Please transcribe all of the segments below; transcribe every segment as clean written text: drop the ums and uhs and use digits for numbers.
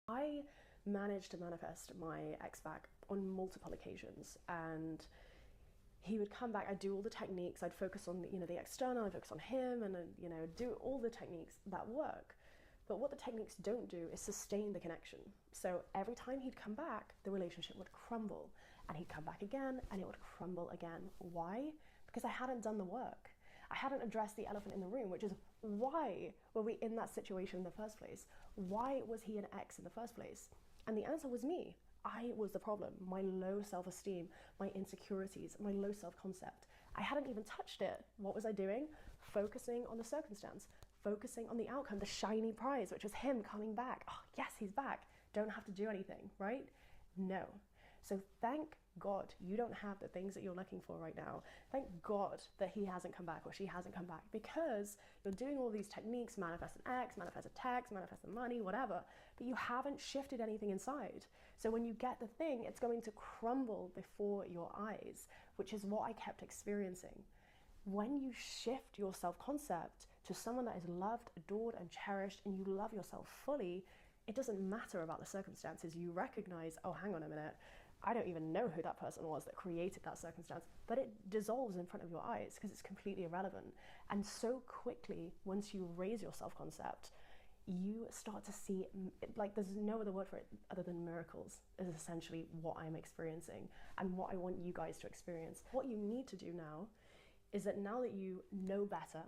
I managed to manifest my ex back on multiple occasions, and he would come back. I'd do all the techniques. I'd focus on the external. I'd focus on him, and do all the techniques that work. But what the techniques don't do is sustain the connection. So every time he'd come back, the relationship would crumble, and he'd come back again, and it would crumble again. Why? Because I hadn't done the work. I hadn't addressed the elephant in the room, which is, why were we in that situation in the first place? Why was he an ex in the first place? And the answer was me. I was the problem. My low self-esteem, my insecurities, my low self-concept. I hadn't even touched it. What was I doing? Focusing on the circumstance, focusing on the outcome, the shiny prize, which was him coming back. Oh, yes, he's back. Don't have to do anything, right? No. So thank God you don't have the things that you're looking for right now. Thank God that he hasn't come back or she hasn't come back, because you're doing all these techniques, manifest an ex, manifest a text, manifest the money, whatever, but you haven't shifted anything inside. So when you get the thing, it's going to crumble before your eyes, which is what I kept experiencing. When you shift your self-concept to someone that is loved, adored, and cherished, and you love yourself fully, it doesn't matter about the circumstances. You recognize, oh, hang on a minute, I don't even know who that person was that created that circumstance, but it dissolves in front of your eyes because it's completely irrelevant. And so quickly, once you raise your self-concept, you start to see, like, there's no other word for it other than miracles, is essentially what I'm experiencing and what I want you guys to experience. What you need to do now is that now that you know better,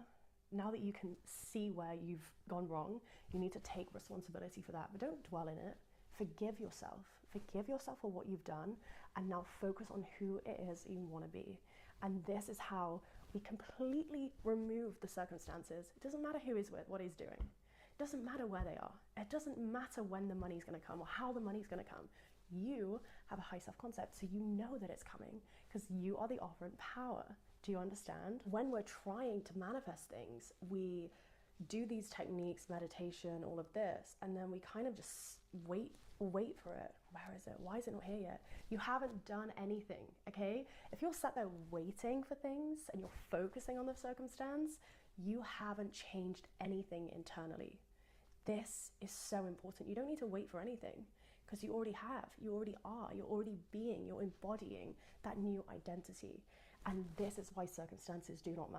now that you can see where you've gone wrong, you need to take responsibility for that, but don't dwell in it. Forgive yourself for what you've done, and now focus on who it is you want to be. And this is how we completely remove the circumstances. It doesn't matter who he's with, what he's doing. It doesn't matter where they are. It doesn't matter when the money's going to come or how the money's going to come. You have a high self-concept, so you know that it's coming because you are the operant power. Do you understand? When we're trying to manifest things, we do these techniques, meditation, all of this, and then we kind of just wait for it. Where is it? Why is it not here yet? You haven't done anything, okay? If you're sat there waiting for things and you're focusing on the circumstance, you haven't changed anything internally. This is so important. You don't need to wait for anything because you already have, you already are, you're already being, you're embodying that new identity. And this is why circumstances do not matter.